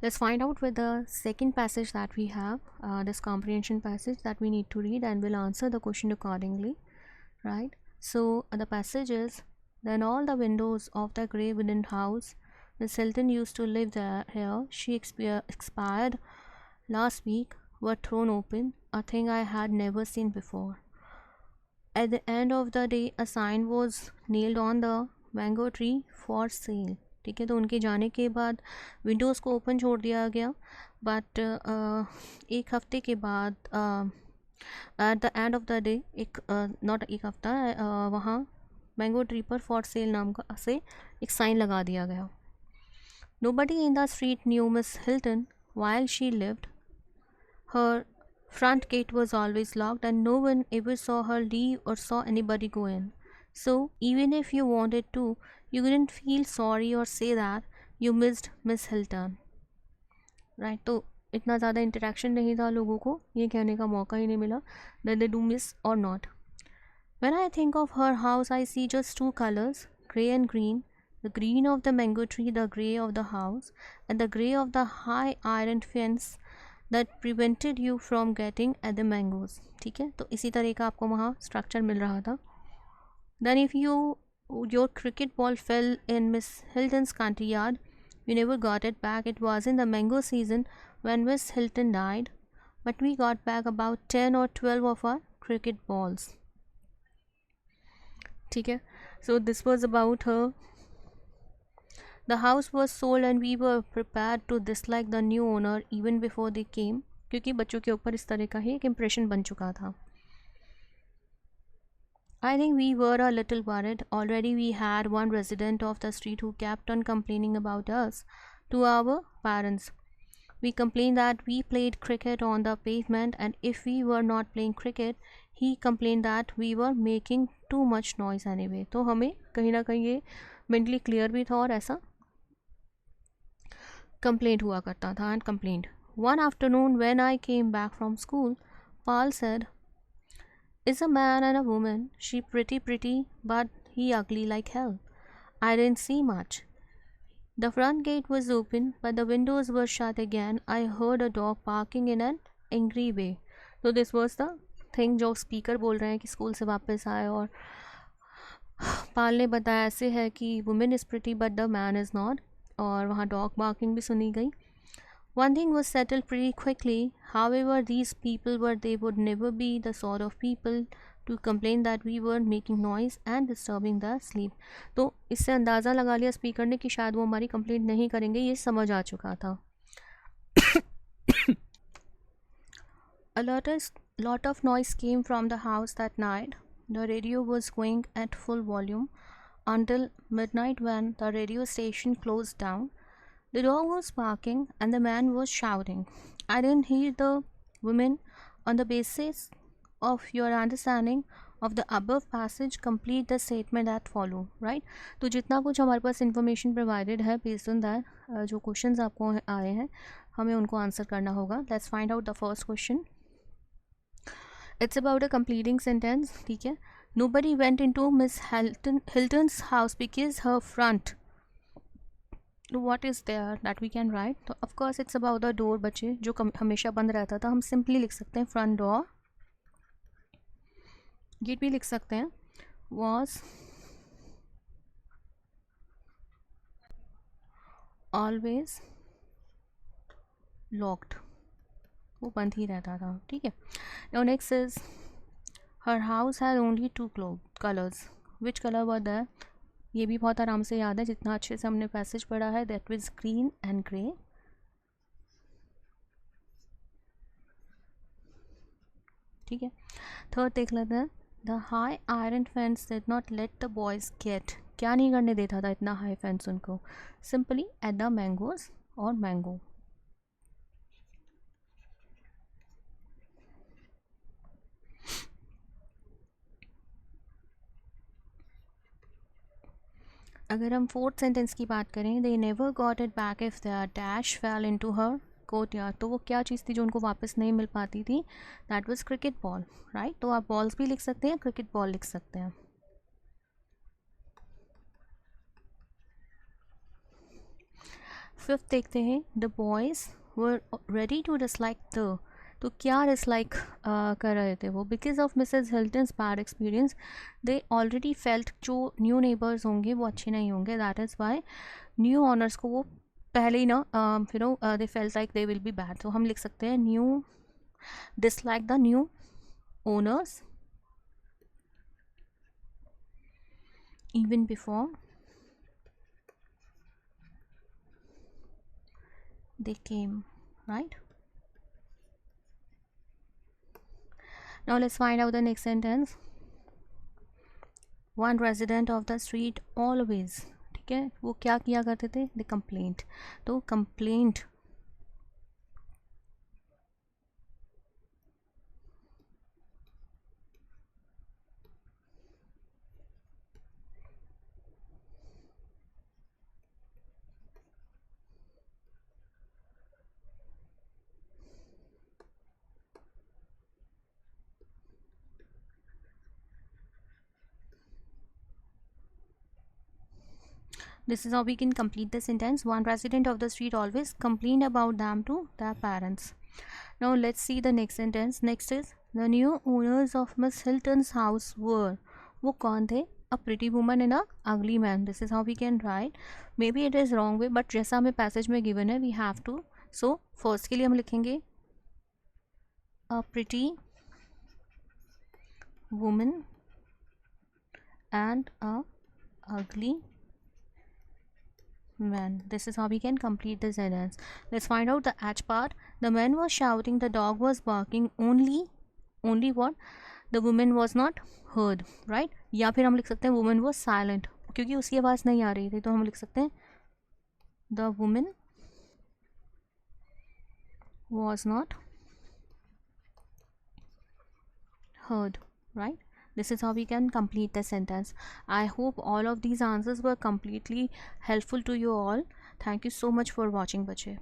Let's find out with the second passage that we have, this comprehension passage that we need to read, and we'll answer the question accordingly, right? So the passage is, then all the windows of the grey wooden house Miss Hilton used to live there here, she expired last week, were thrown open, a thing I had never seen before. At the end of the day, a sign was nailed on the mango tree for sale. ठीक है, तो उनके जाने के बाद Windows को open छोड़ दिया गया, बट एक हफ्ते के बाद at the end of the day, एक नॉट एक हफ्ता, वहाँ मैंगो ट्री पर फॉर सेल नाम का से एक साइन लगा दिया गया. Nobody in the street knew Miss Hilton while she lived. Her front gate was always locked, and no one ever saw her leave or saw anybody go in. So, even if you wanted to, you couldn't feel sorry or say that you missed Miss Hilton. Right? तो इतना ज़्यादा interaction नहीं था लोगों को ये कहने का मौका ही नहीं मिला that they do miss or not. When I think of her house, I see just two colors, grey and green. The green of the mango tree, the grey of the house, and the grey of the high iron fence that prevented you from getting at the mangoes. ठीक है, तो इसी तरह का आपको वहाँ structure मिल रहा था. Then if your cricket ball fell in Miss Hilton's country yard, you never got it back. It was in the mango season when Miss Hilton died, but we got back about 10 or 12 of our cricket balls. ठीक है, so this was about her. The house was sold and we were prepared to dislike the new owner even before they came, क्योंकि बच्चों के ऊपर इस तरह का ही एक इम्प्रेशन बन चुका था. I think we were a little worried. Already we had one resident of the street who kept on complaining about us to our parents. We complained that we played cricket on the pavement, and if we were not playing cricket, he complained that we were making too much noise anyway. तो हमें कहीं ना कहीं ये mentally clear भी था और ऐसा complaint हुआ करता था and complained. One afternoon when I came back from school, Paul said, "Is a man and a woman. She pretty, but he ugly like hell." I didn't see much. The front gate was open, but the windows were shut again. I heard a dog barking in an angry way. So this was the thing जो speaker बोल रहे हैं कि school से वापस आए और पाल ने बताया ऐसे है कि women is pretty but the man is not, और वहाँ डॉग बार्किंग भी सुनी गई. One thing was settled pretty quickly. However, these people they would never be the sort of people to complain that we were making noise and disturbing their sleep. तो इससे अंदाज़ा लगा लिया स्पीकर ने कि शायद वो हमारी कंप्लेंट नहीं करेंगे, ये समझ आ चुका था. A lot of noise came from the house that night. The radio was going at full volume until midnight when the radio station closed down. The dog was barking and the man was shouting. I didn't hear the women. On the basis of your understanding of the above passage, complete the statement that follow. Right? तो जितना कुछ हमारे पास information provided है based on that, जो questions आपको आए हैं हमें उनको आंसर करना होगा. Let's find out the first question. It's about a completing sentence. ठीक है. Nobody went into Miss Hilton's house because her front. What is there that we can write? तो of course it's about the door बच्चे जो हमेशा बंद रहता था. हम simply लिख सकते हैं front door. गेट भी लिख सकते हैं was always locked. वो बंद ही रहता था. ठीक है. Now next is her house had only two colors. Which color were there? ये भी बहुत आराम से याद है जितना अच्छे से हमने पैसेज पढ़ा है. That was green and grey. ठीक है. थर्ड देख लेते हैं. The high iron fence did not let the boys get. क्या नहीं करने देता था इतना हाई फेंस उनको? सिंपली एट द मैंगोज और मैंगो. अगर हम फोर्थ सेंटेंस की बात करें, they never got it back if the dash fell into her courtyard. तो वो क्या चीज़ थी जो उनको वापस नहीं मिल पाती थी? That was cricket ball. Right. तो आप बॉल्स भी लिख सकते हैं, क्रिकेट बॉल लिख सकते हैं. फिफ्थ देखते हैं, the boys were ready to dislike the, तो क्या डिसलाइक कर रहे थे वो, because of Mrs Hilton's bad experience they already felt, जो न्यू नेबर्स होंगे वो अच्छे नहीं होंगे, that is why new owners को वो पहले ही ना you know they felt like they will be bad, तो हम लिख सकते हैं new dislike the new owners even before they came, right? Now let's find out the next sentence. One resident of the street always, ठीक है, वो क्या किया करते थे, the complaint, तो complaint this is how we can complete the sentence. One resident of the street always complained about them to their parents. Now let's see the next sentence. Next is the new owners of Miss Hilton's house were, वो कौन थे, a pretty woman and a ugly man. This is how we can write. Maybe it is wrong way, but जैसा हमें passage में given है, we have to. So first के लिए हम लिखेंगे a pretty woman and a ugly man. This is how we can complete the sentence. Let's find out the H part. The man was shouting, the dog was barking, only what, the woman was not heard, right? या फिर हम लिख सकते हैं woman was silent, क्योंकि उसकी आवाज़ नहीं आ रही थी, तो हम लिख सकते हैं the woman was not heard, right? This is how we can complete the sentence. I hope all of these answers were completely helpful to you all. Thank you so much for watching, बच्चे.